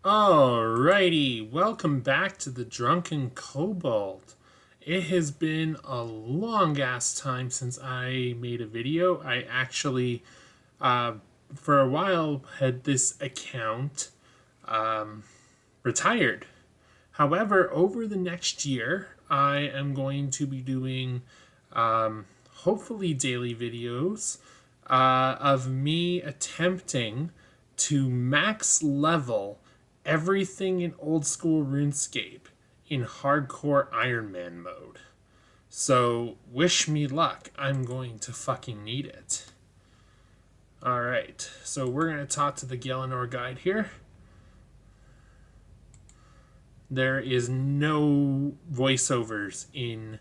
Alrighty, welcome back to the Drunken Kobold. It has been a long ass time since I made a video. I actually, uh, for a while, had this account retired. However, over the next year, I am going to be doing hopefully daily videos of me attempting to max level everything in old school RuneScape in Hardcore Ironman Mode. So, wish me luck. I'm going to fucking need it. Alright, so we're going to talk to the Galenor guide here. There is no voiceovers in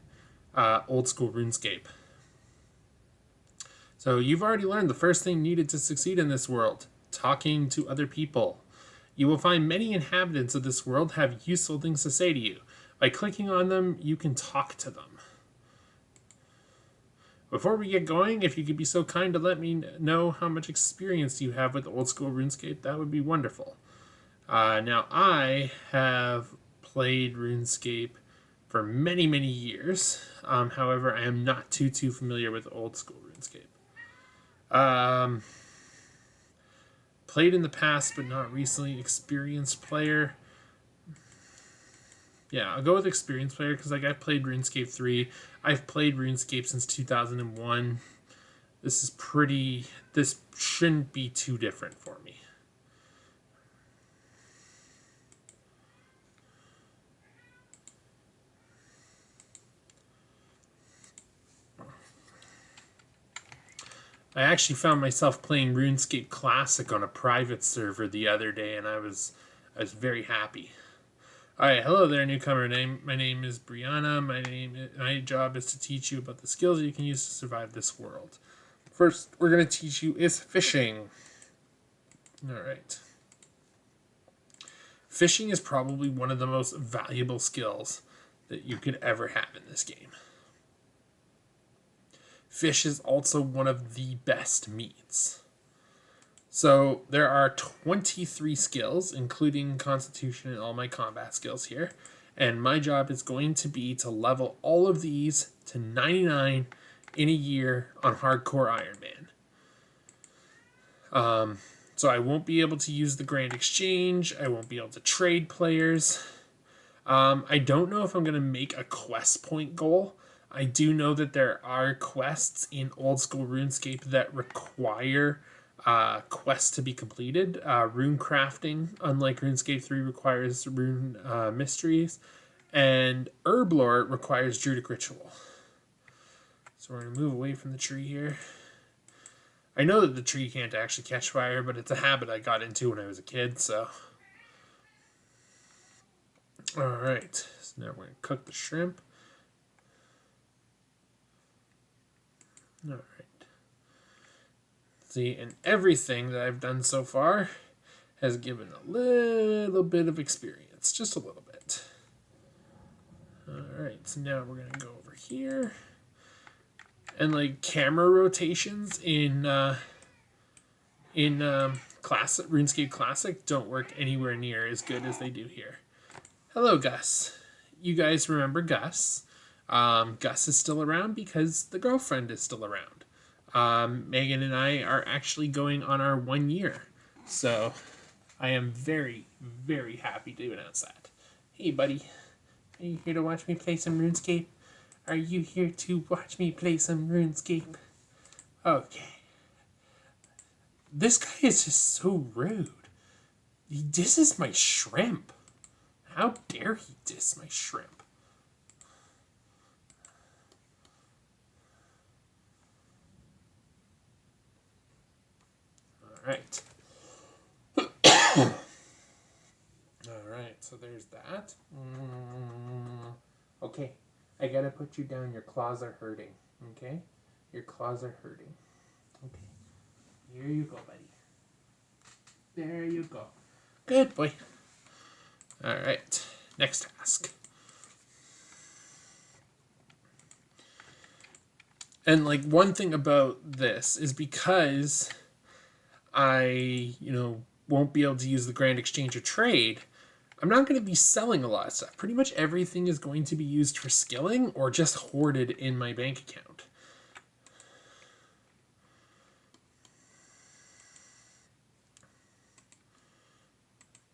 old school RuneScape. So you've already learned the first thing needed to succeed in this world: talking to other people. You will find many inhabitants of this world have useful things to say to you. By clicking on them, you can talk to them. Before we get going, if you could be so kind to let me know how much experience you have with old school RuneScape, that would be wonderful. Now, I have played RuneScape for many, many years. However, I am not too familiar with old school RuneScape. Played in the past, but not recently. Experienced player. Yeah, I'll go with experienced player because I played RuneScape 3. I've played RuneScape since 2001. This shouldn't be too different for me. I actually found myself playing RuneScape Classic on a private server the other day, and I was very happy. All right, hello there, newcomer. My name is Brianna. My job is to teach you about the skills you can use to survive this world. First, we're going to teach you is fishing. All right. Fishing is probably one of the most valuable skills that you could ever have in this game. Fish is also one of the best meats. So there are 23 skills, including Constitution and all my combat skills here. And my job is going to be to level all of these to 99 in a year on Hardcore Ironman. So I won't be able to use the Grand Exchange. I won't be able to trade players. I don't know if I'm going to make a quest point goal. I do know that there are quests in old school RuneScape that require quests to be completed. Rune crafting, unlike RuneScape 3, requires rune mysteries, and Herblore requires Druidic Ritual. So we're going to move away from the tree here. I know that the tree can't actually catch fire, but it's a habit I got into when I was a kid, so. Alright, so now we're going to cook the shrimp. Alright. See, and everything that I've done so far has given a little bit of experience. Just a little bit. Alright, so now we're going to go over here. And like camera rotations in Classic RuneScape Classic don't work anywhere near as good as they do here. Hello, Gus. You guys remember Gus? Gus is still around because the girlfriend is still around. Megan and I are actually going on our 1 year. So I am very, very happy to announce that. Hey, buddy. Are you here to watch me play some RuneScape? Are you here to watch me play some RuneScape? Okay. This guy is just so rude. He disses my shrimp. How dare he diss my shrimp? Alright. Alright, so there's that. Okay, I gotta put you down. Your claws are hurting. Okay? Your claws are hurting. Okay. Here you go, buddy. There you go. Good boy. Alright, next task. And like one thing about this is because I, won't be able to use the Grand Exchange or trade, I'm not going to be selling a lot of stuff. Pretty much everything is going to be used for skilling or just hoarded in my bank account.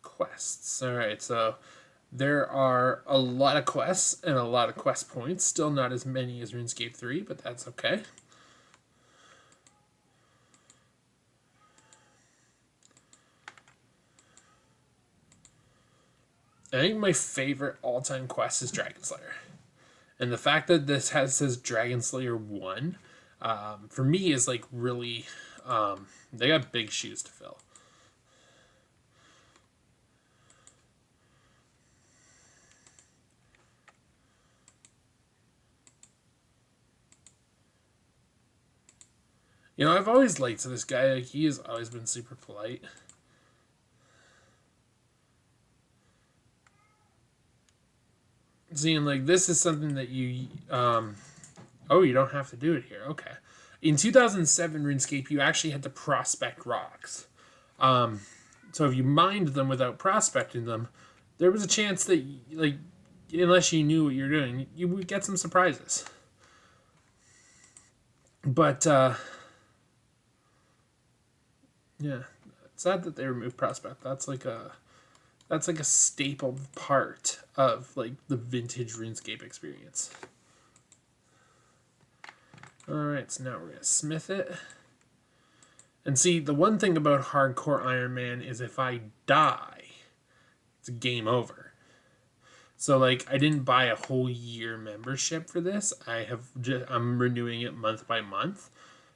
Quests. Alright, so there are a lot of quests and a lot of quest points. Still not as many as RuneScape 3, but that's okay. I think my favorite all-time quest is Dragon Slayer. And the fact that this says Dragon Slayer 1, for me is like really, they got big shoes to fill. You know, I've always liked this guy. Like, he has always been super polite. Seeing, like, this is something that you, oh, you don't have to do it here. Okay. In 2007 RuneScape, you actually had to prospect rocks. So if you mined them without prospecting them, there was a chance that, like, unless you knew what you're doing, you would get some surprises. But, yeah, it's sad that they removed prospect. That's like a staple part of like the vintage RuneScape experience. Alright, so now we're going to smith it. And see, the one thing about Hardcore Ironman is if I die, it's game over. So like, I didn't buy a whole year membership for this. I'm renewing it month by month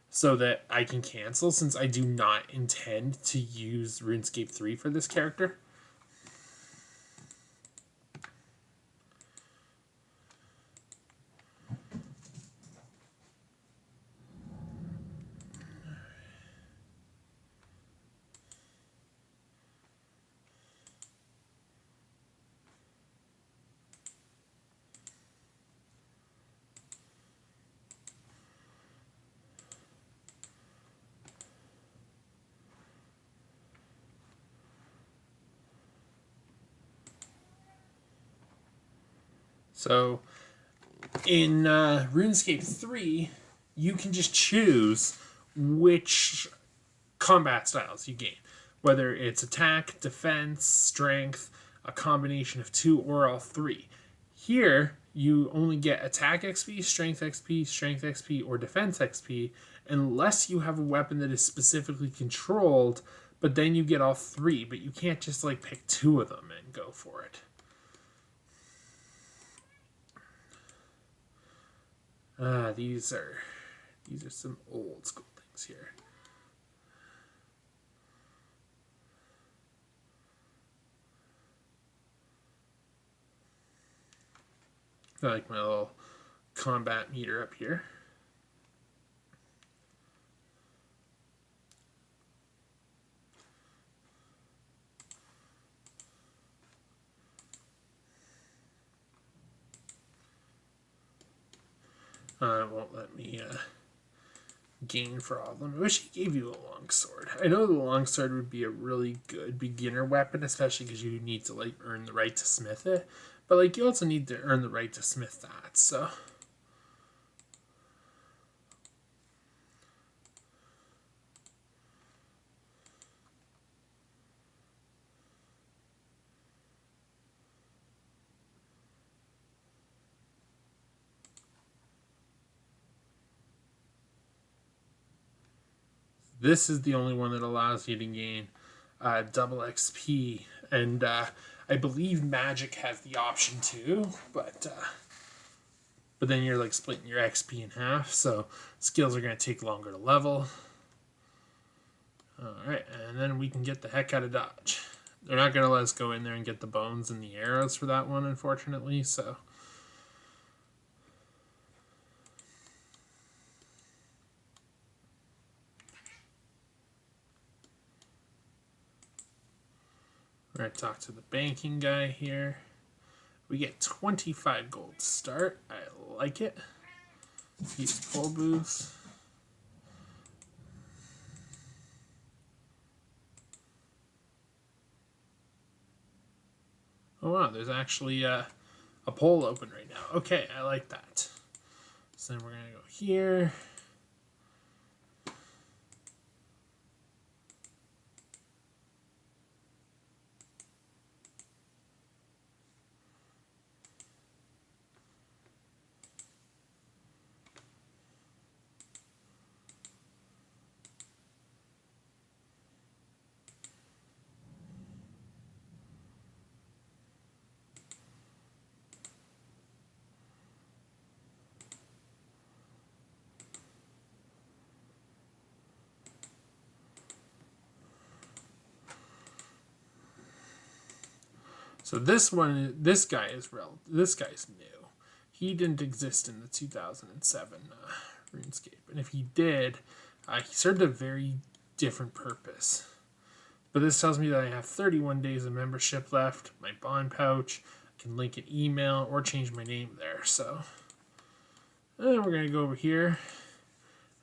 so that I can cancel, since I do not intend to use RuneScape 3 for this character. So in RuneScape 3, you can just choose which combat styles you gain, whether it's attack, defense, strength, a combination of two, or all three. Here, you only get attack XP, strength XP, or defense XP, unless you have a weapon that is specifically controlled, but then you get all three, but you can't just like pick two of them and go for it. These are some old school things here. I like my little combat meter up here. It won't let me gain for all of them. I wish he gave you a longsword. I know the longsword would be a really good beginner weapon, especially because you need to like earn the right to smith it. But like you also need to earn the right to smith that, so. This is the only one that allows you to gain double XP, and I believe Magic has the option too, but then you're like splitting your XP in half, so skills are going to take longer to level. Alright, and then we can get the heck out of Dodge. They're not going to let us go in there and get the bones and the arrows for that one, unfortunately, so. We're going to talk to the banking guy here. We get 25 gold to start. I like it. Use full boost. Oh wow, there's actually a poll open right now. Okay, I like that. So then we're going to go here. So this guy's new. He didn't exist in the 2007 RuneScape, and if he did, he served a very different purpose. But this tells me that I have 31 days of membership left. My bond pouch, I can link an email or change my name there. So, and then we're gonna go over here,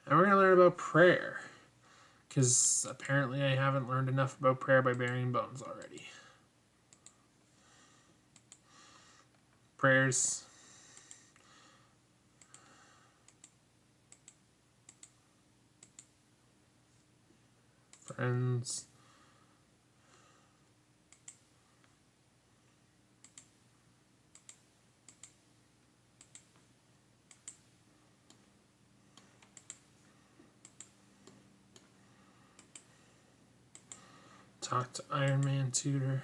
and we're gonna learn about prayer, because apparently I haven't learned enough about prayer by burying bones already. Prayers. Friends. Talk to Ironman Tutor.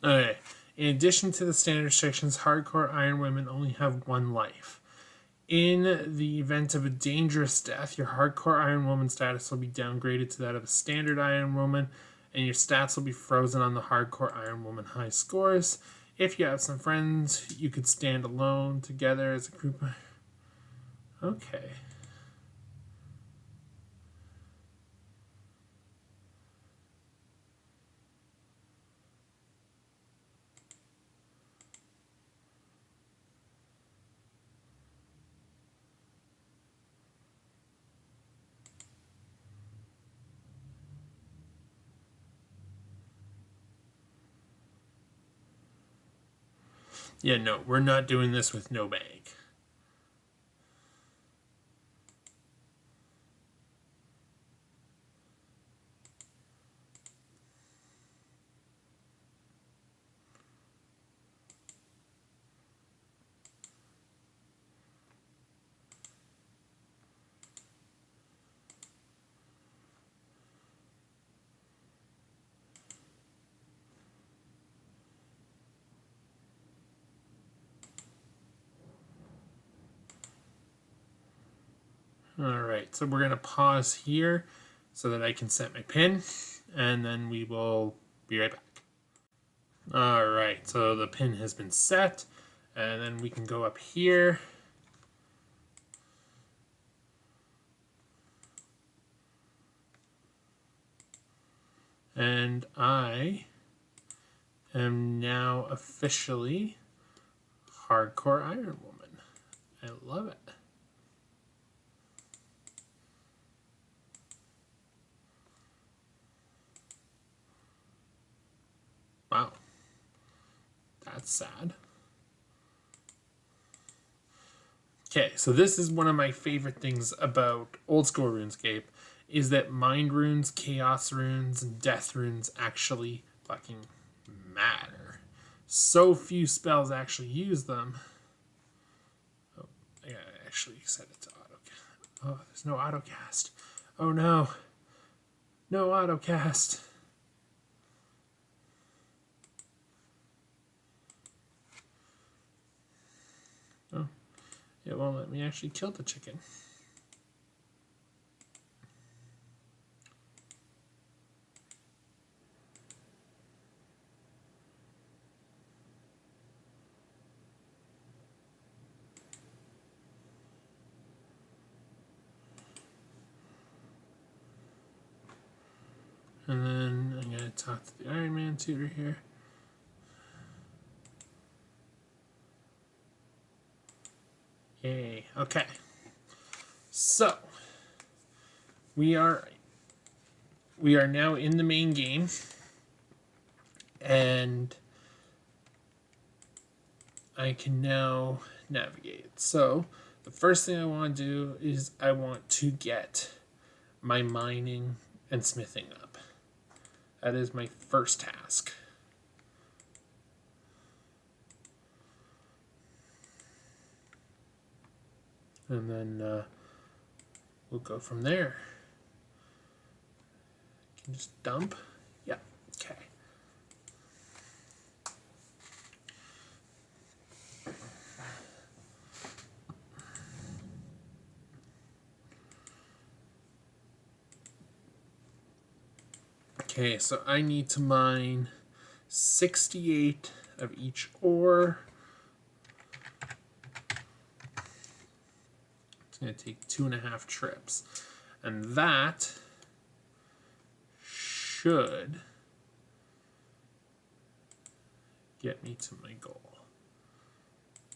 Okay. In addition to the standard restrictions, hardcore Iron Women only have one life. In the event of a dangerous death, your hardcore Iron Woman status will be downgraded to that of a standard Iron Woman, and your stats will be frozen on the hardcore Iron Woman high scores. If you have some friends, you could stand alone together as a group. Okay. Yeah, no, we're not doing this with no bank. Alright, so we're going to pause here so that I can set my pin, and then we will be right back. Alright, so the pin has been set, and then we can go up here. And I am now officially Hardcore Iron Woman. I love it. Wow. That's sad. Okay, so this is one of my favorite things about old school RuneScape, is that Mind Runes, Chaos Runes, and Death Runes actually fucking matter. So few spells actually use them. Oh, I gotta actually set it to auto. Oh, there's no autocast. Oh no. No autocast. Oh, it won't let me actually kill the chicken. And then I'm going to talk to the Iron Man tutor here. Yay. Okay. So we are now in the main game, and I can now navigate. So the first thing I want to do is I want to get my mining and smithing up. That is my first task. And then we'll go from there. Can just dump. Yeah. Okay. Okay, so I need to mine 68 of each ore. It's going to take 2.5 trips. And that should get me to my goal.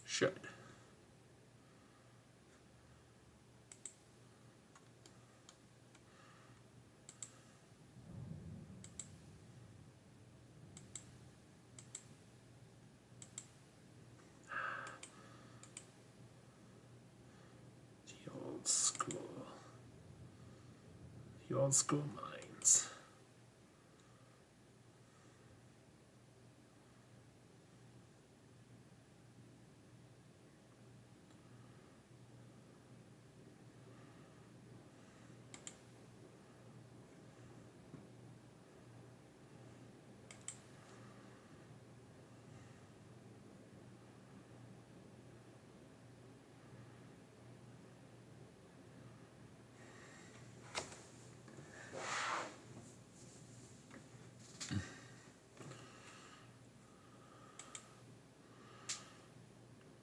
Should. The old school. The old school mines.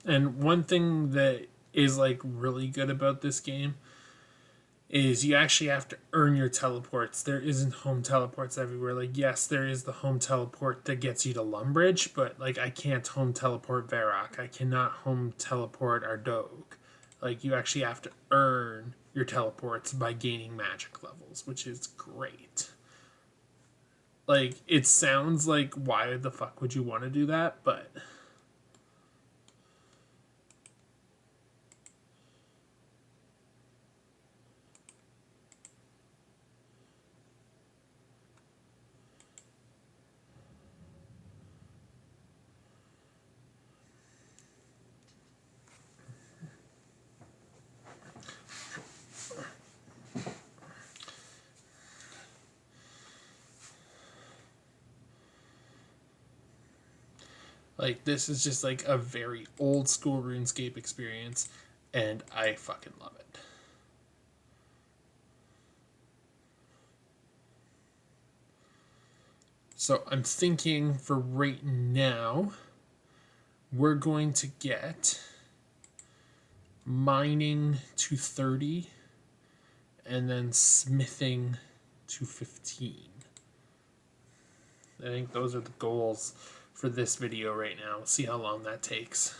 And one thing that is like really good about this game is you actually have to earn your teleports. There isn't home teleports everywhere. Like, yes, there is the home teleport that gets you to Lumbridge, but like I can't home teleport Varrock. I cannot home teleport Ardog. Like, you actually have to earn your teleports by gaining magic levels, which is great. Like, it sounds like, why the fuck would you want to do that? But like, this is just like a very old school RuneScape experience, and I fucking love it. So I'm thinking for right now, we're going to get mining to 30 and then smithing to 15. I think those are the goals for this video right now. We'll see how long that takes.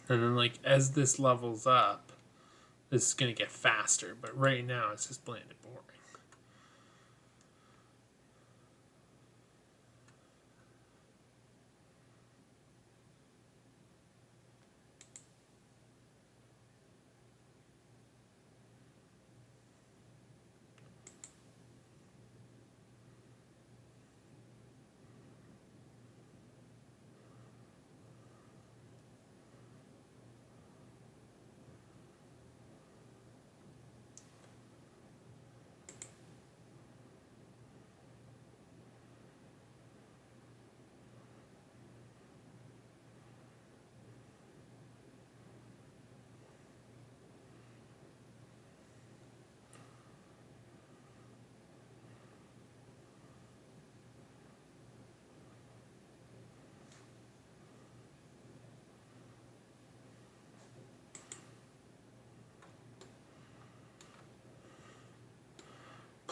And then, like, as this levels up, this is going to get faster. But right now, it's just bland and boring.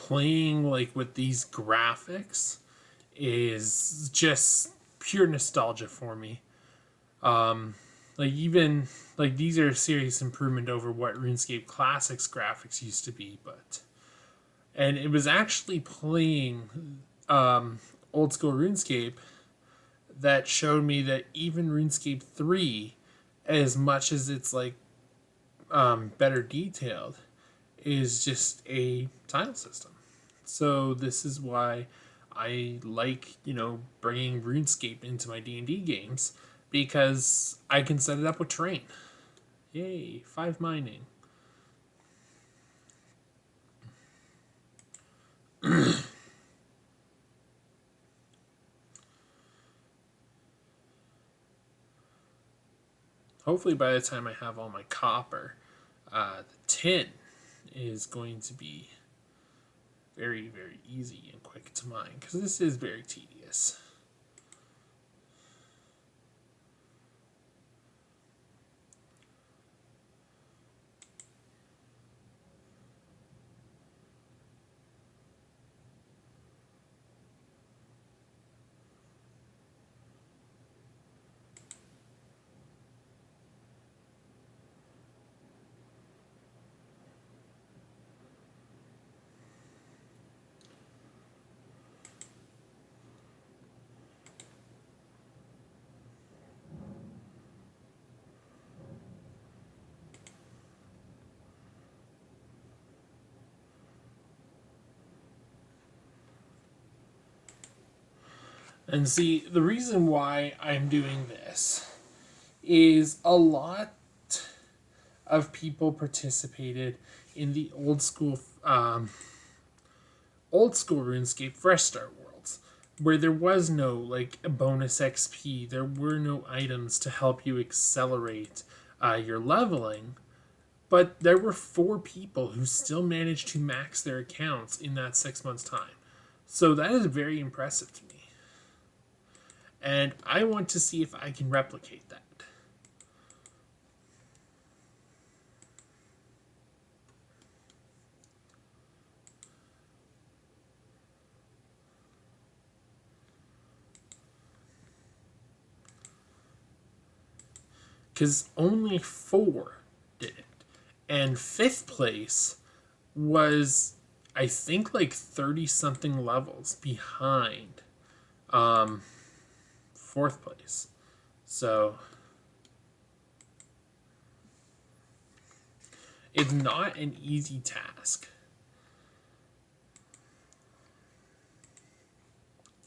playing like with these graphics is just pure nostalgia for me. Like even like these are a serious improvement over what RuneScape Classics graphics used to be, and it was actually playing old school RuneScape that showed me that even RuneScape 3, as much as it's like better detailed, is just a tile system. So this is why I like, bringing RuneScape into my D&D games, because I can set it up with terrain. Yay, 5 mining. Hopefully by the time I have all my copper, the tin is going to be very, very easy and quick to mine, because this is very tedious. And see, the reason why I'm doing this is a lot of people participated in the old school RuneScape Fresh Start Worlds, where there was no like bonus XP, there were no items to help you accelerate your leveling, but there were 4 people who still managed to max their accounts in that 6 months time. So that is very impressive to me. And I want to see if I can replicate that. Because only 4 did it. And 5th place was, I think, like 30 something levels behind 4th place. So it's not an easy task.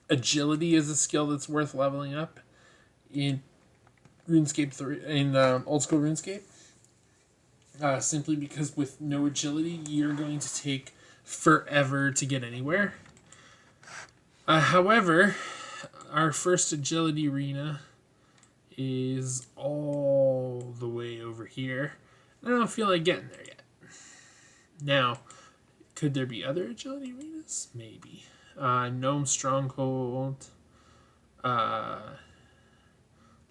Agility is a skill that's worth leveling up in RuneScape 3, in old school RuneScape. Simply because with no agility, you're going to take forever to get anywhere. However, our first agility arena is all the way over here. I don't feel like getting there yet. Now, could there be other agility arenas? Maybe. Gnome Stronghold.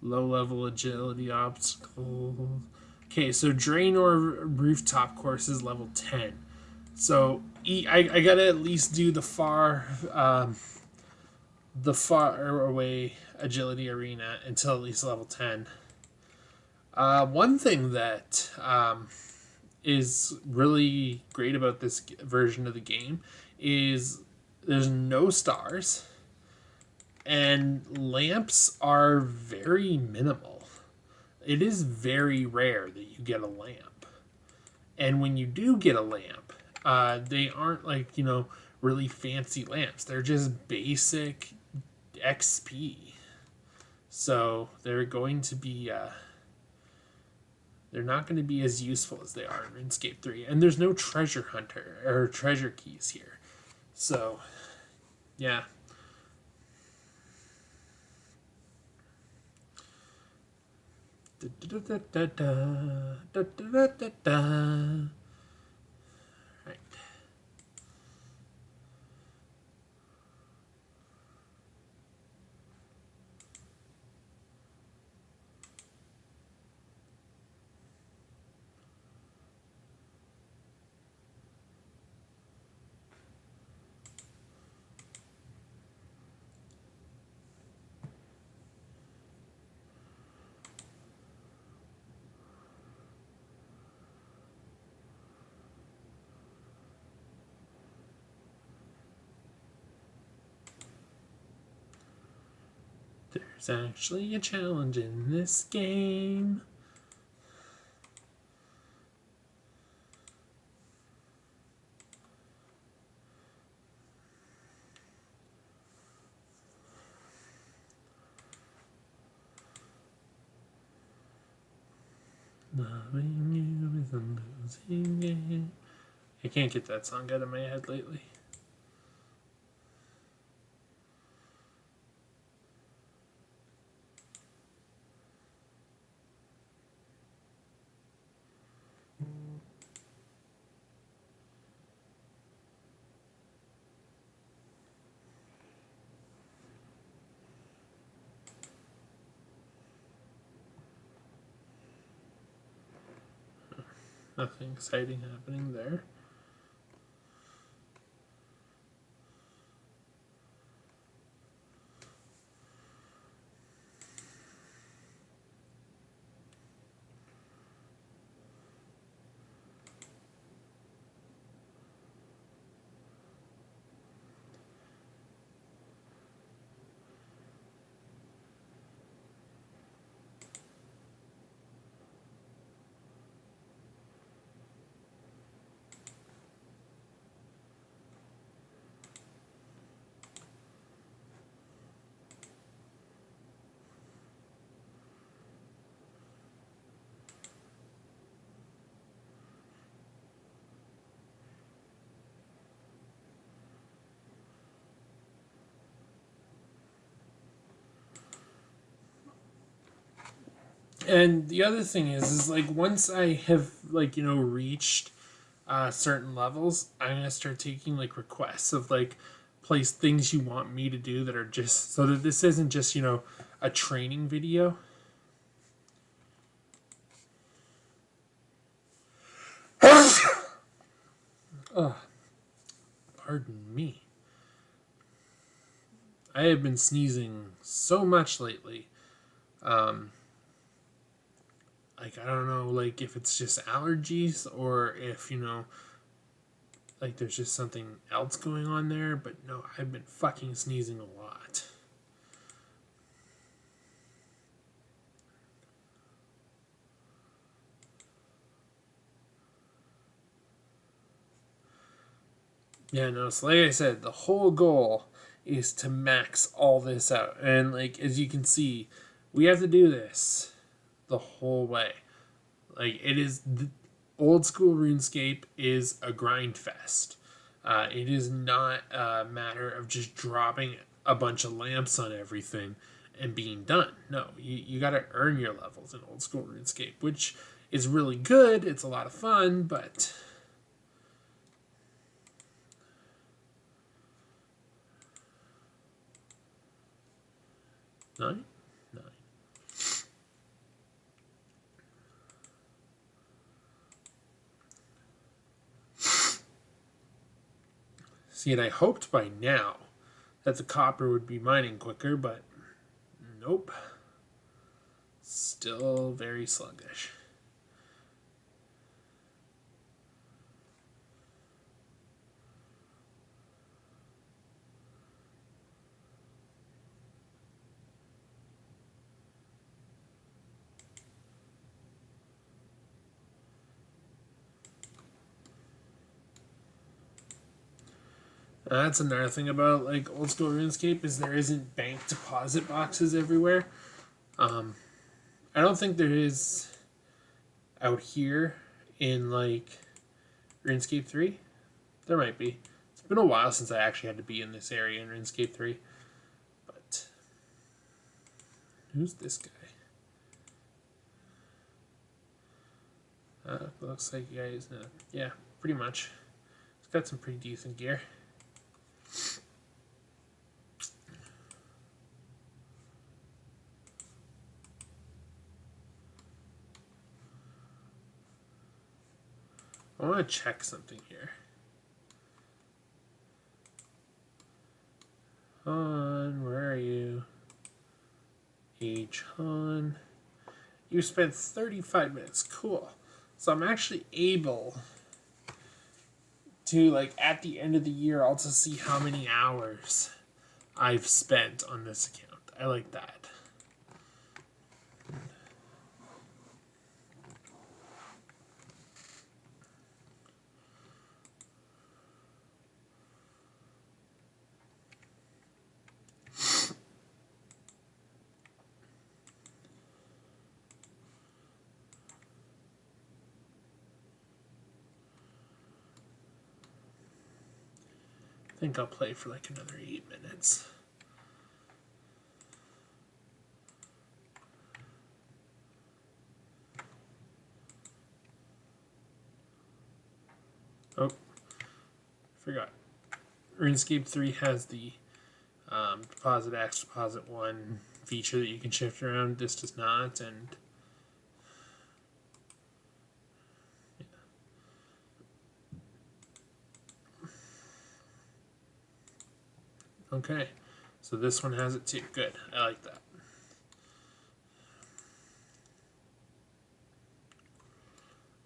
Low-level agility obstacles. Okay, so Draenor Rooftop Course is level 10. So I gotta at least do the far away agility arena until at least level 10. One thing that is really great about this version of the game is there's no stars, and lamps are very minimal. It is very rare that you get a lamp. And when you do get a lamp, they aren't like, really fancy lamps. They're just basic XP. So they're going to be, they're not going to be as useful as they are in RuneScape 3. And there's no treasure hunter or treasure keys here. So, yeah. Right. There's actually a challenge in this game. Loving you is a losing game. I can't get that song out of my head lately. Nothing exciting happening there. And the other thing is like once I have like reached certain levels, I'm gonna start taking like requests of like place things you want me to do that are just so that this isn't just a training video. Oh, pardon me. I have been sneezing so much lately. Like I don't know, like if it's just allergies or if like there's just something else going on there. But no, I've been fucking sneezing a lot. Yeah, no, so like I said, the whole goal is to max all this out. And like as you can see, we have to do this the whole way. Like it is old school RuneScape is a grind fest. It is not a matter of just dropping a bunch of lamps on everything and being done. No, you got to earn your levels in old school RuneScape, which is really good. It's a lot of fun, but 9? 9. See, and I hoped by now that the copper would be mining quicker, but nope. Still very sluggish. That's another thing about like old school RuneScape is there isn't bank deposit boxes everywhere. I don't think there is out here in like RuneScape 3. There might be. It's been a while since I actually had to be in this area in RuneScape 3. But who's this guy? Looks like you guys know. Yeah, pretty much. He's got some pretty decent gear. I want to check something here. Han, where are you? H. Han. You spent 35 minutes. Cool. So I'm actually able to, like, at the end of the year, also see how many hours I've spent on this account. I like that. I think I'll play for like another 8 minutes. Oh, forgot. RuneScape 3 has the deposit X, deposit 1 feature that you can shift around. This does not, and okay, so this one has it too. Good, I like that.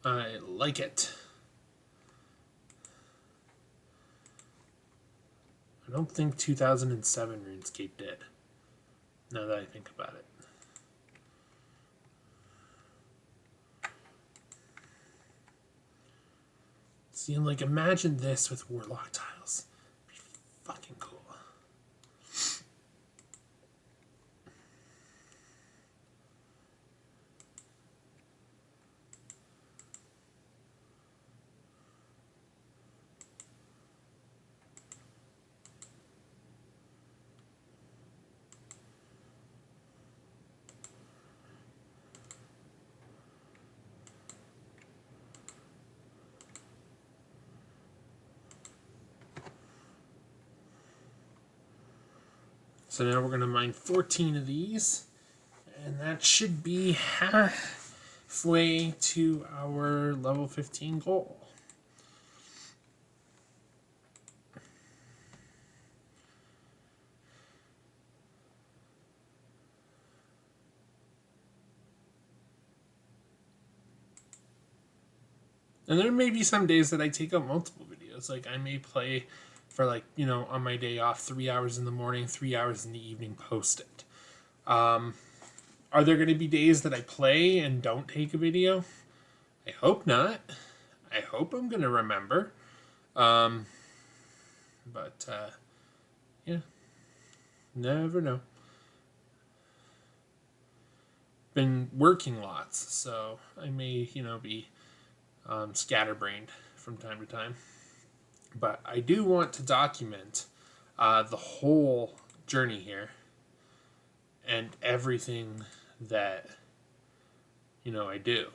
I like it. I don't think 2007 RuneScape did, now that I think about it. See, like, imagine this with Warlock tiles. It'd be fucking cool. So now we're going to mine 14 of these, and that should be halfway to our level 15 goal. And there may be some days that I take out multiple videos. Like, I may play for, like, you know, on my day off, 3 hours in the morning, 3 hours in the evening, post it. Are there going to be days that I play and don't take a video? I hope not. I hope I'm going to remember. Yeah, never know. Been working lots, so I may, you know, be scatterbrained from time to time. But I do want to document the whole journey here and everything that, you know, I do.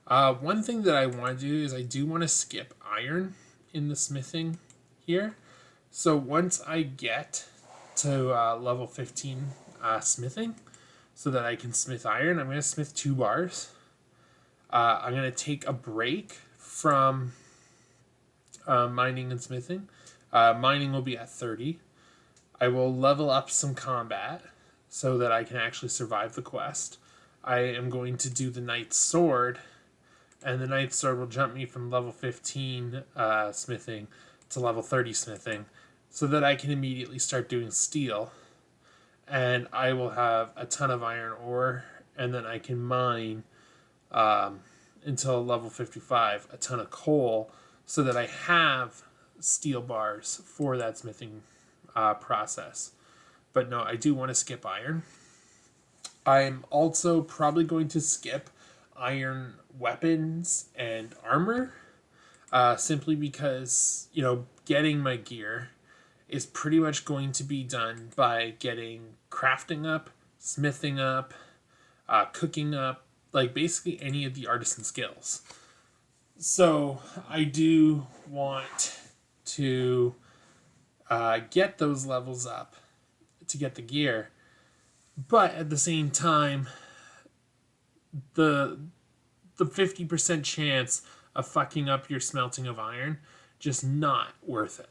One thing that I want to do is I do want to skip iron in the smithing here. So once I get to level 15 smithing, so that I can smith iron, I'm going to smith 2 bars. I'm going to take a break from mining and smithing. Mining will be at 30. I will level up some combat so that I can actually survive the quest. I am going to do the Knight's Sword, and the Knight's Sword will jump me from level 15 smithing to level 30 smithing, so that I can immediately start doing steel. And I will have a ton of iron ore, and then I can mine until level 55 a ton of coal, so that I have steel bars for that smithing process. But no, I do want to skip iron. I'm also probably going to skip iron weapons and armor, simply because, you know, getting my gear is pretty much going to be done by getting crafting up, smithing up, cooking up, like basically any of the artisan skills. So I do want to get those levels up to get the gear, but at the same time, the 50% chance of fucking up your smelting of iron, just not worth it.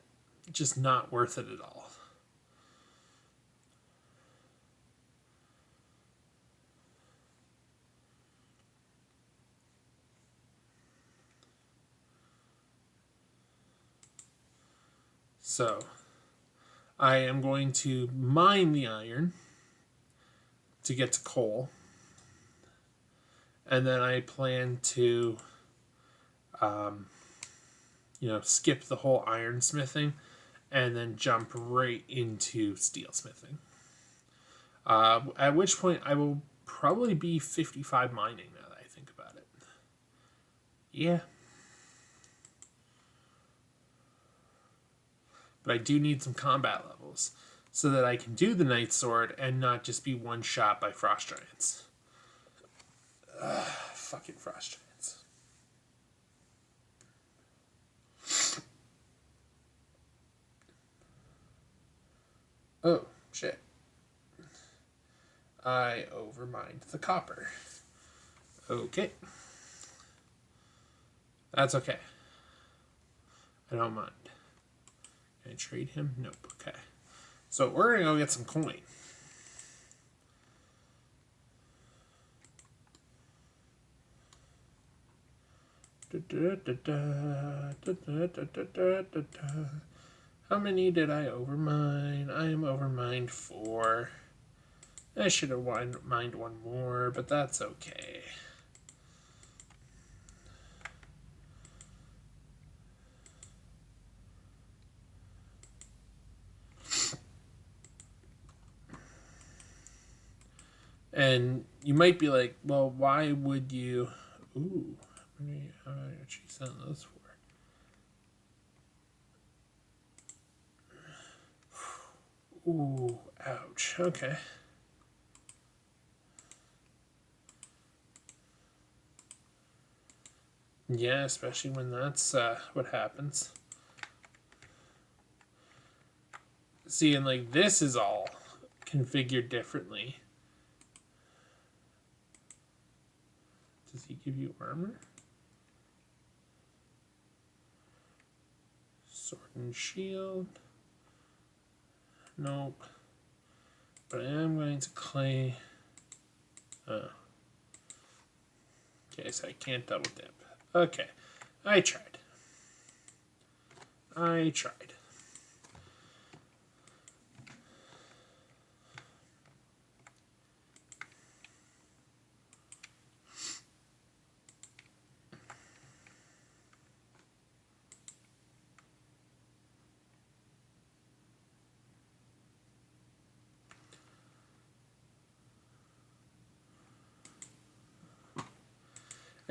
Just not worth it at all. So I am going to mine the iron to get to coal. And then I plan to, skip the whole ironsmithing and then jump right into steelsmithing. At which point I will probably be 55 mining now that I think about it. Yeah. But I do need some combat levels so that I can do the Night Sword and not just be one shot by frost giants. Fucking frost giants. Oh, shit. I overmined the copper. Okay. That's okay. I don't mind. Can I trade him? Nope. Okay. So we're going to go get some coin. How many did I overmine? I am overmined 4. I should have mined one more, but that's okay. And you might be like, well, why would you... Ooh, how much are you selling those for? Ooh, ouch. Okay. Yeah, especially when that's what happens. See, and like this is all configured differently. Does he give you armor? Sword and shield. Nope. But I am going to clay. Oh. Okay, so I can't double dip. Okay. I tried.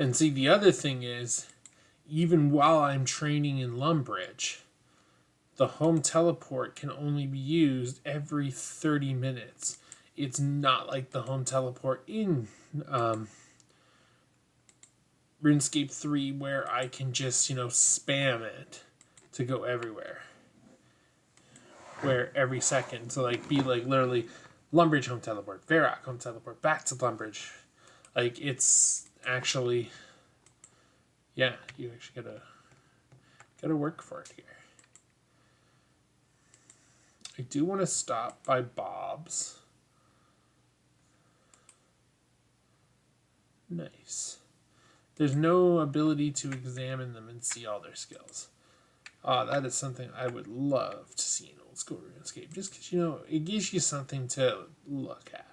And see, the other thing is, even while I'm training in Lumbridge, the home teleport can only be used every 30 minutes. It's not like the home teleport in RuneScape 3 where I can just, spam it to go everywhere. Where every second, so be literally Lumbridge home teleport, Varrock home teleport, back to Lumbridge. It's actually, yeah, you actually gotta work for it here. I do want to stop by Bob's. Nice. There's no ability to examine them and see all their skills. That is something I would love to see in old school RuneScape, just because, it gives you something to look at.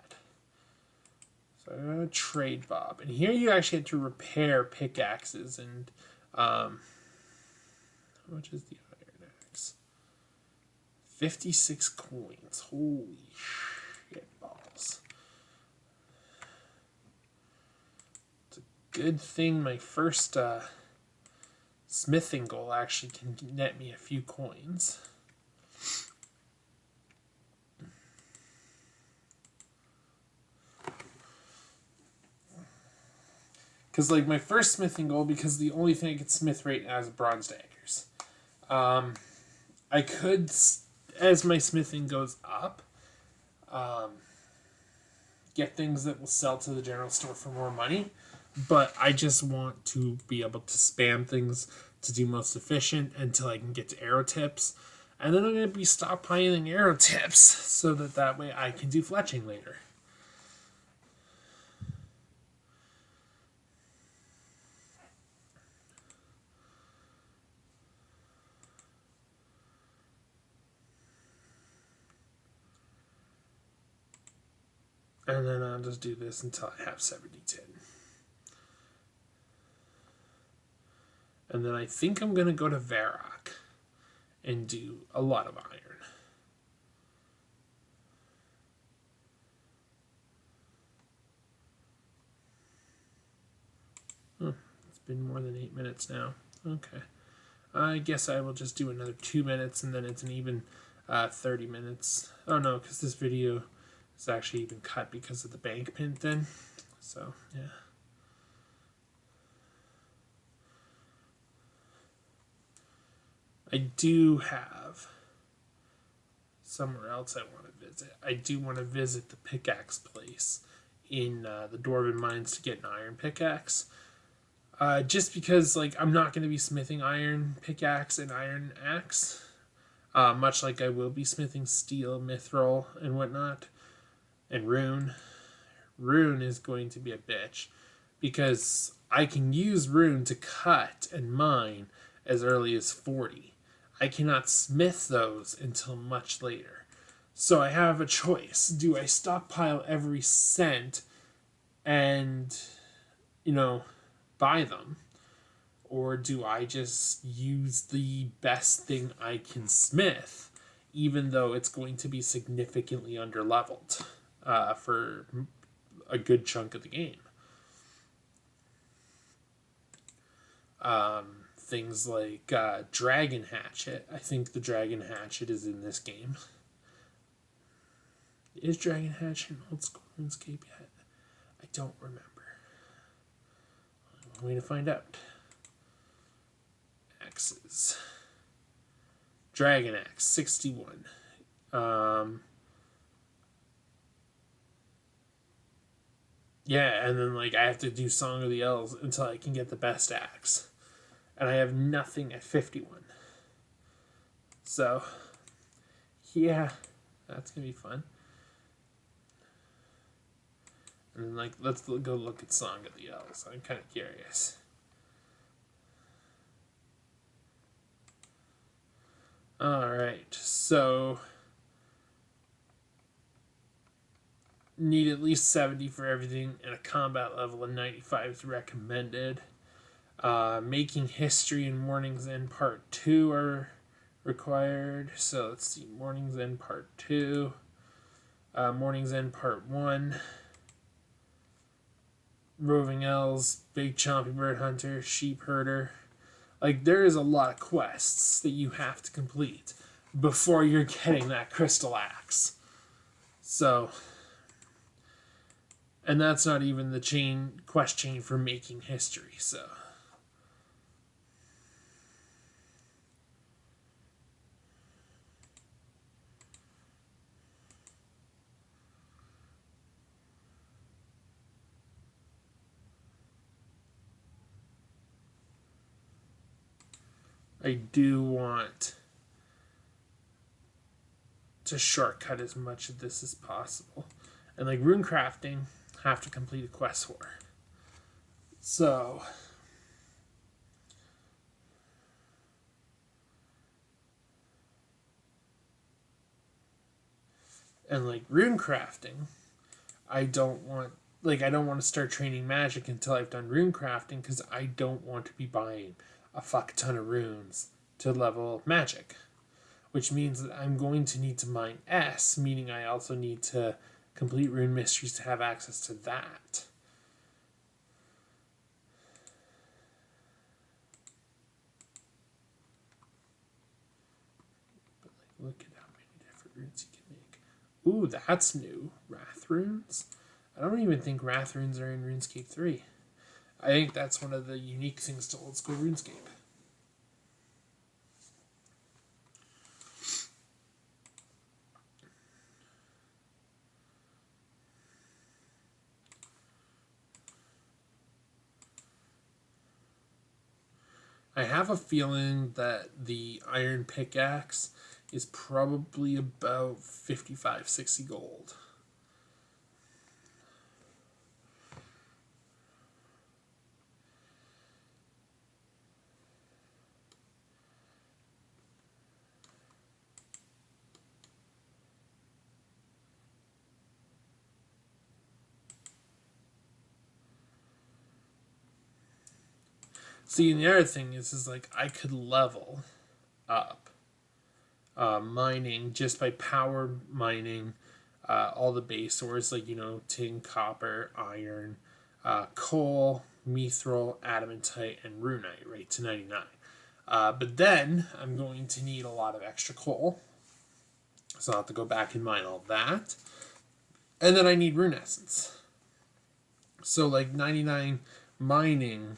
So I'm going to trade Bob. And here you actually have to repair pickaxes. And how much is the iron axe? 56 coins. Holy shit balls. It's a good thing my first smithing goal actually can net me a few coins. Because, my first smithing goal, because the only thing I could smith right now is bronze daggers. I could, as my smithing goes up, get things that will sell to the general store for more money. But I just want to be able to spam things to do most efficient until I can get to arrow tips. And then I'm going to be stockpiling arrow tips so that way I can do fletching later. And then I'll just do this until I have 70 tin. And then I think I'm going to go to Varrock and do a lot of iron. It's been more than 8 minutes now. Okay. I guess I will just do another 2 minutes, and then it's an even 30 minutes. Oh no, because this video is actually even cut because of the bank pin thing. So, yeah. I do have somewhere else I want to visit. I do want to visit the pickaxe place in the Dwarven Mines to get an iron pickaxe. Just because, like, I'm not going to be smithing iron pickaxe and iron axe. Much like I will be smithing steel, mithril, and whatnot. And rune. Rune is going to be a bitch. Because I can use rune to cut and mine as early as 40. I cannot smith those until much later. So I have a choice. Do I stockpile every cent and, buy them? Or do I just use the best thing I can smith, even though it's going to be significantly underleveled for a good chunk of the game? Things like Dragon Hatchet. I think the Dragon Hatchet is in this game. Is Dragon Hatchet in Old School RuneScape yet? I don't remember. I'm going to find out. Axes. Dragon Axe, 61. Yeah, and then I have to do Song of the Elves until I can get the best axe. And I have nothing at 51. So, yeah, that's going to be fun. And let's go look at Song of the Elves. I'm kind of curious. Alright, so need at least 70 for everything, and a combat level of 95 is recommended. Making History and Morning's End Part 2 are required. So let's see, Morning's End Part 2, Morning's End Part 1, Roving Elves, Big Chompy Bird Hunter, Sheep Herder. There is a lot of quests that you have to complete before you're getting that crystal axe. So, and that's not even the quest chain for Making History, so. I do want to shortcut as much of this as possible. And rune crafting, have to complete a quest for. So, and rune crafting, I don't want to start training magic until I've done rune crafting, because I don't want to be buying a fuck ton of runes to level magic, which means that I'm going to need to mine S, meaning I also need to complete rune mysteries to have access to that. But look at how many different runes you can make. Ooh, that's new. Wrath runes? I don't even think Wrath runes are in RuneScape 3. I think that's one of the unique things to Old School RuneScape. I have a feeling that the iron pickaxe is probably about 55, 60 gold. See, and the other thing is like I could level up mining just by power mining all the base ores like, tin, copper, iron, coal, mithril, adamantite, and runite, right, to 99. But then I'm going to need a lot of extra coal. So I'll have to go back and mine all that. And then I need rune essence. So like 99 mining,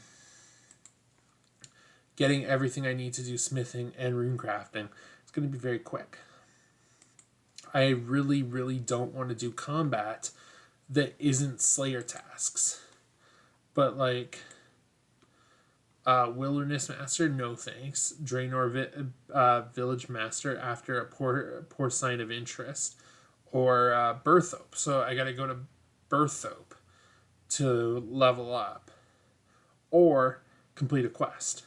getting everything I need to do smithing and rune crafting, it's going to be very quick. I really, really don't want to do combat that isn't Slayer tasks. But like Wilderness Master, no thanks. Draenor Village Master after a poor sign of interest. Or Berthope. So I got to go to Berthope to level up. Or complete a quest.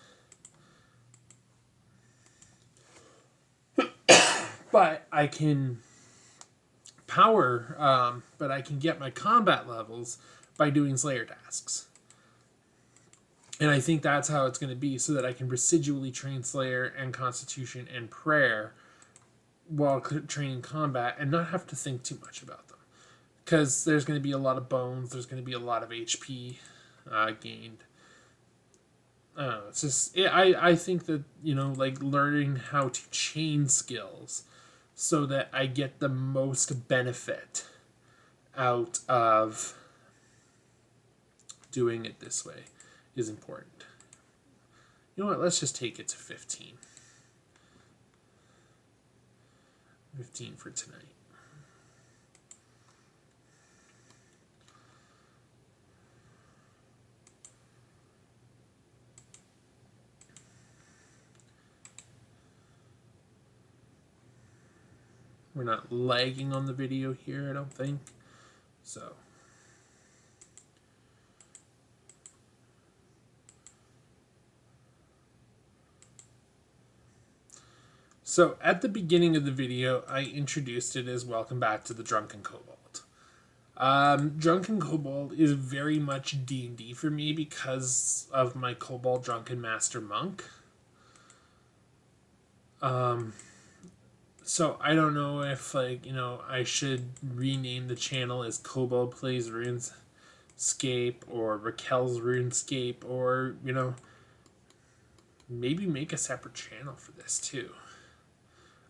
But I can but I can get my combat levels by doing Slayer tasks. And I think that's how it's going to be, so that I can residually train Slayer and Constitution and Prayer while training combat and not have to think too much about them. Because there's going to be a lot of bones, there's going to be a lot of HP gained. It's just, I think that, like learning how to chain skills so that I get the most benefit out of doing it this way is important. You know what? Let's just take it to 15. 15 for tonight. We're not lagging on the video here, I don't think. So at the beginning of the video, I introduced it as Welcome Back to the Drunken Kobold. Drunken Kobold is very much D&D for me because of my Kobold Drunken Master Monk. So I don't know if, I should rename the channel as Kobold Plays RuneScape or Raquel's RuneScape, or, maybe make a separate channel for this too.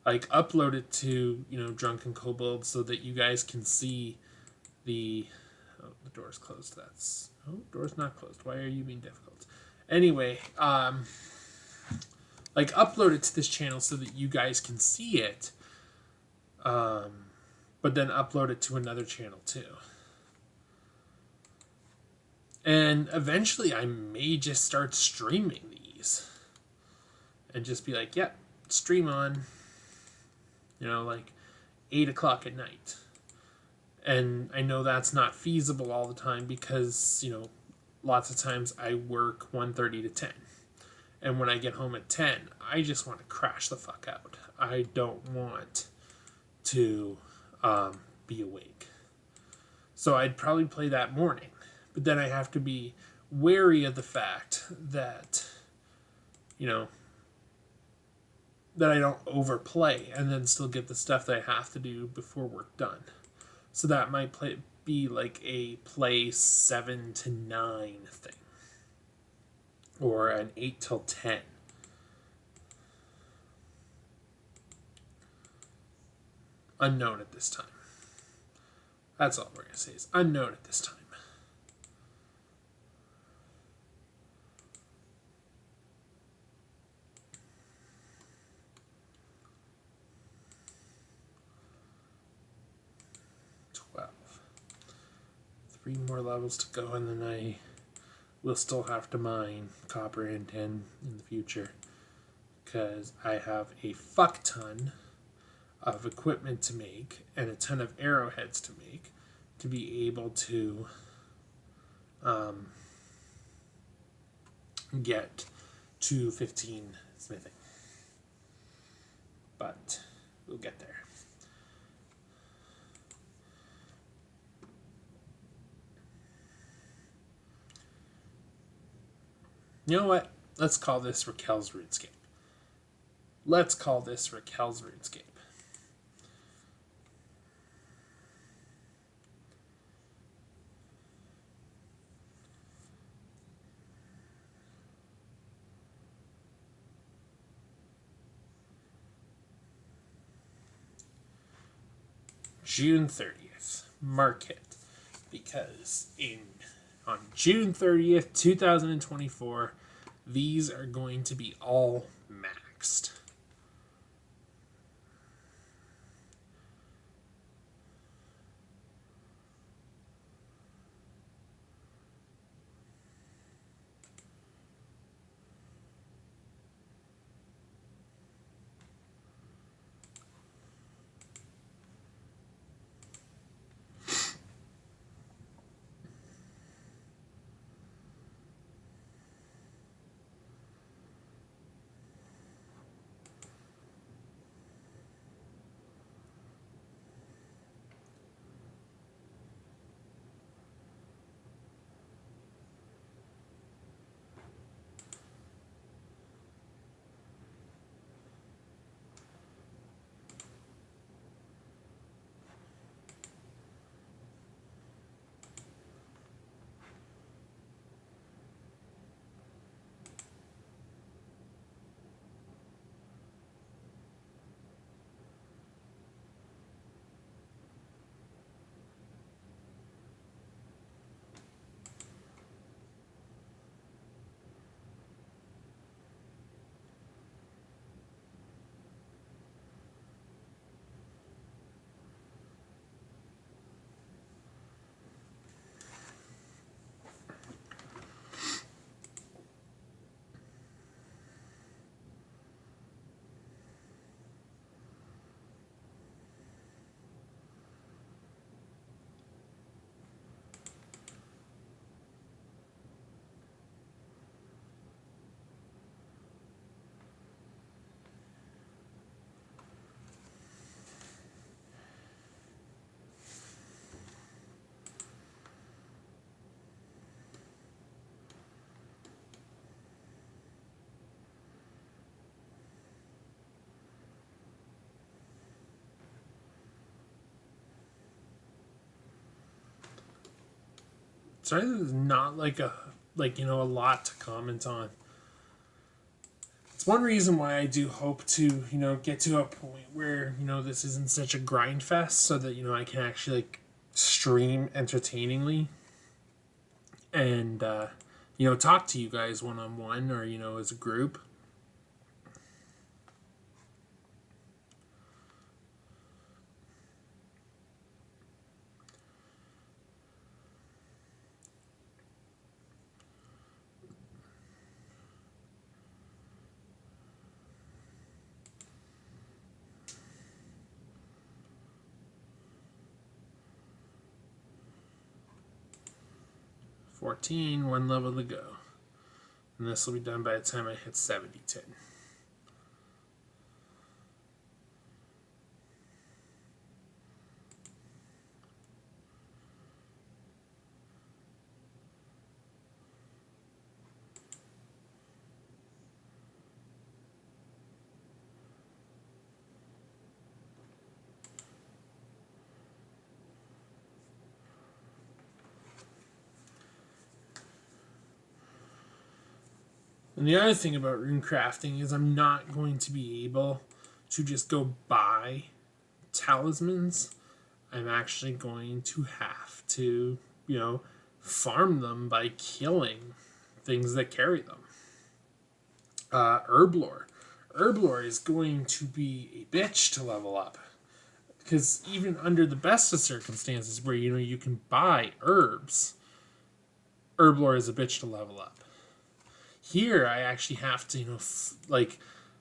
Like, upload it to, Drunken Kobold so that you guys can see the... Oh, the door's closed. Door's not closed. Why are you being difficult? Anyway, upload it to this channel so that you guys can see it, but then upload it to another channel too. And eventually I may just start streaming these and just be like, yep, stream on, 8 o'clock at night. And I know that's not feasible all the time because, lots of times I work 1:30 to 10. And when I get home at 10, I just want to crash the fuck out. I don't want to be awake. So I'd probably play that morning. But then I have to be wary of the fact that, that I don't overplay and then still get the stuff that I have to do before work done. So that might be like a play 7 to 9 thing. Or an 8 till 10. Unknown at this time. That's all we're going to say is unknown at this time. Three more levels to go, and then I will still have to mine copper and tin in the future because I have a fuck ton of equipment to make and a ton of arrowheads to make to be able to get to 15 smithing. But we'll get there. You know what? Let's call this Raquel's RuneScape. Let's call this Raquel's RuneScape. June 30th. Mark it. Because on June 30th, 2024, these are going to be all maxed. Sorry, there's not a lot to comment on. It's one reason why I do hope to, get to a point where, this isn't such a grind fest, so that, I can actually stream entertainingly and, talk to you guys one-on-one or, as a group. One level to go. And this will be done by the time I hit 70-10. And the other thing about rune crafting is I'm not going to be able to just go buy talismans. I'm actually going to have to, farm them by killing things that carry them. Herblore. Herblore is going to be a bitch to level up. Because even under the best of circumstances where, you can buy herbs, Herblore is a bitch to level up. Here, I actually have to,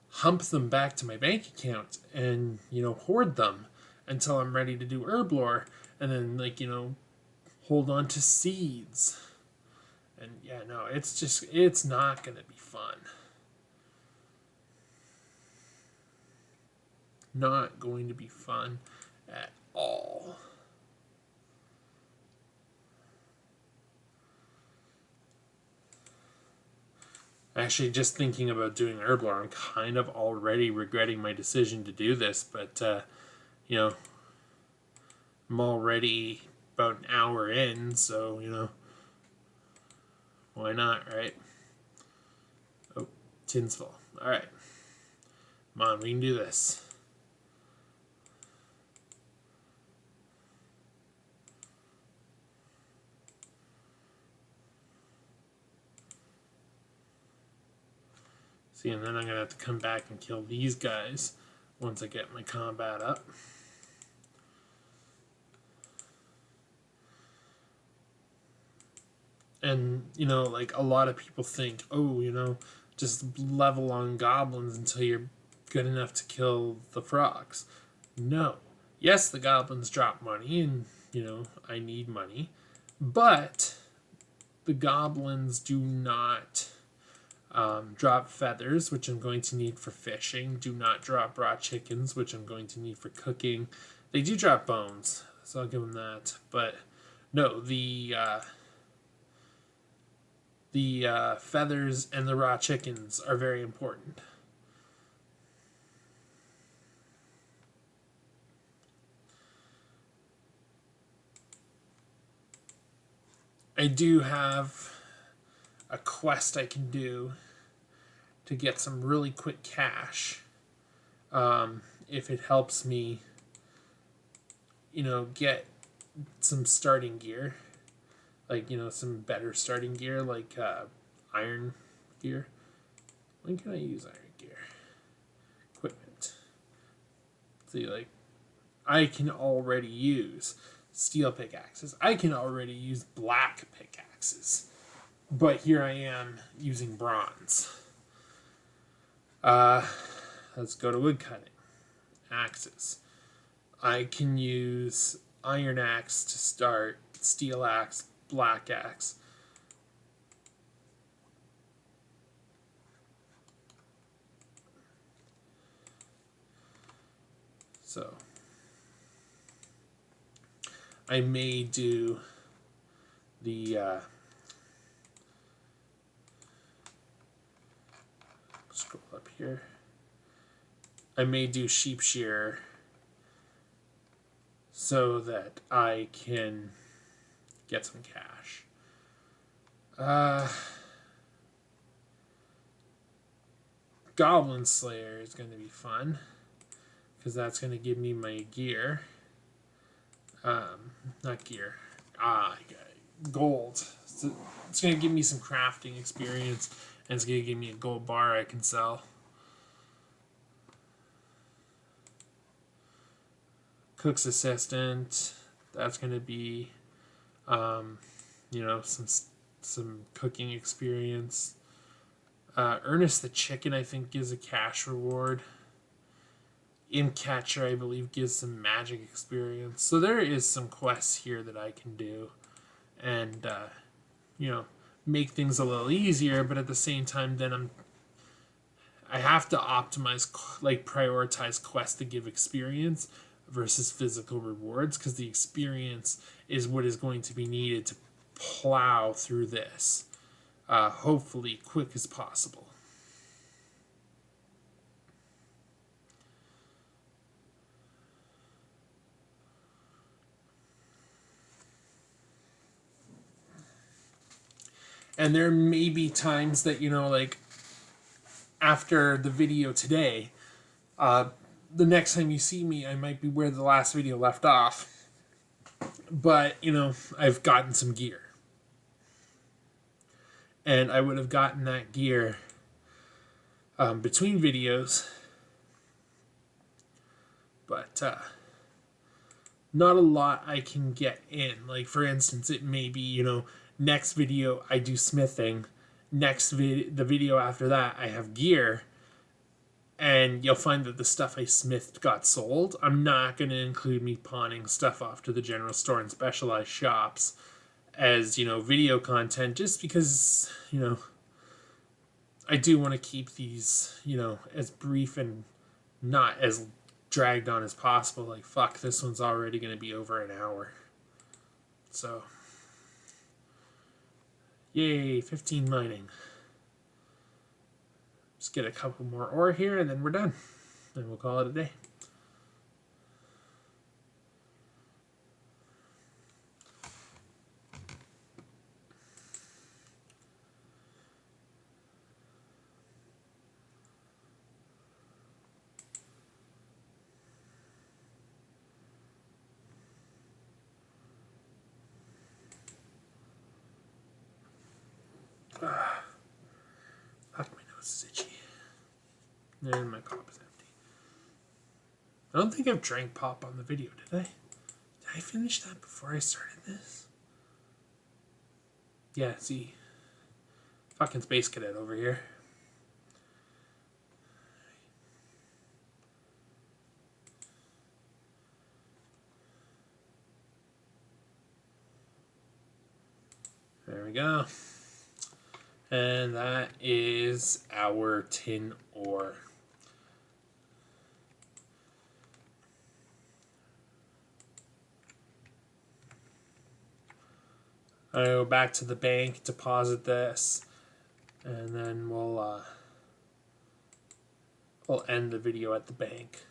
hump them back to my bank account and, hoard them until I'm ready to do Herblore, and then, hold on to seeds. And, yeah, no, it's not going to be fun. Not going to be fun at all. Actually, just thinking about doing Herblore, I'm kind of already regretting my decision to do this, but, you know, I'm already about an hour in, so, you know, why not, right? Oh, tin's full. All right. Come on, we can do this. See, and then I'm going to have to come back and kill these guys once I get my combat up. And, you know, like, a lot of people think, oh, you know, just level on goblins until you're good enough to kill the frogs. No. Yes, the goblins drop money, and, you know, I need money. But the goblins do not drop feathers, which I'm going to need for fishing. Do not drop raw chickens, which I'm going to need for cooking. They do drop bones, so I'll give them that. But, no, the feathers and the raw chickens are very important. I do have a quest I can do to get some really quick cash, if it helps me, you know, get some starting gear. Like, you know, some better starting gear, like iron gear. When can I use iron gear? Equipment. See, like, I can already use steel pickaxes. I can already use black pickaxes. But here I am using bronze. Let's go to woodcutting. Axes. I can use iron axe to start, steel axe, black axe. So I may do the scroll up here. I may do sheep shear so that I can get some cash. Goblin Slayer is going to be fun because that's going to give me my gear. Not gear. Gold. So it's going to give me some crafting experience, and it's going to give me a gold bar I can sell. Cook's assistant. That's going to be, you know, some cooking experience. Ernest the chicken, I think, gives a cash reward. Imp Catcher, I believe, gives some magic experience. So there is some quests here that I can do, and you know, make things a little easier. But at the same time, then I have to optimize, like, prioritize quests to give experience versus physical rewards, because the experience is what is going to be needed to plow through this, hopefully quick as possible. And there may be times that, you know, like, after the video today, the next time you see me, I might be where the last video left off. But, you know, I've gotten some gear. And I would have gotten that gear between videos. But not a lot I can get in. Like, for instance, it may be, you know, next video I do smithing. The video after that I have gear. And you'll find that the stuff I smithed got sold. I'm not going to include me pawning stuff off to the general store and specialized shops as, you know, video content, just because, you know, I do want to keep these, you know, as brief and not as dragged on as possible. Like, fuck, this one's already going to be over an hour. So, yay, 15 mining. Just get a couple more ore here, and then we're done. And we'll call it a day. Fuck, my nose is itchy. And my cup is empty. I don't think I've drank pop on the video, did I? Did I finish that before I started this? Yeah, see. Fucking Space Cadet over here. There we go. And that is our tin ore. I go back to the bank, deposit this, and then we'll end the video at the bank.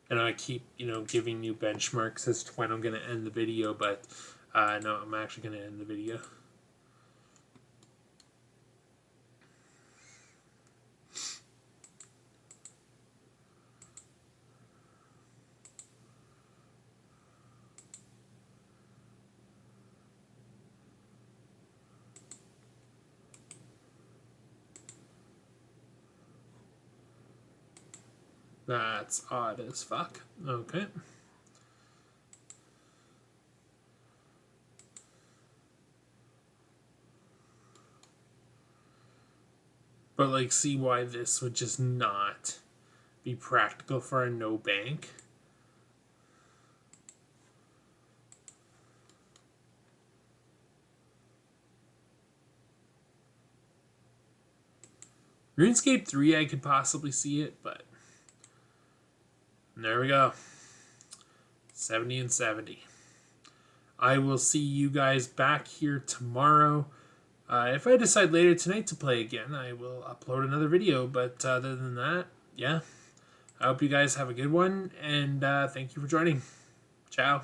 And I keep, giving you benchmarks as to when I'm gonna end the video, but no, I'm actually gonna end the video. That's odd as fuck. Okay. But, like, see why this would just not be practical for a no bank? RuneScape 3, I could possibly see it, but... there we go. 70 and 70. I will see you guys back here tomorrow. If I decide later tonight to play again, I will upload another video. But other than that, yeah. I hope you guys have a good one. And thank you for joining. Ciao.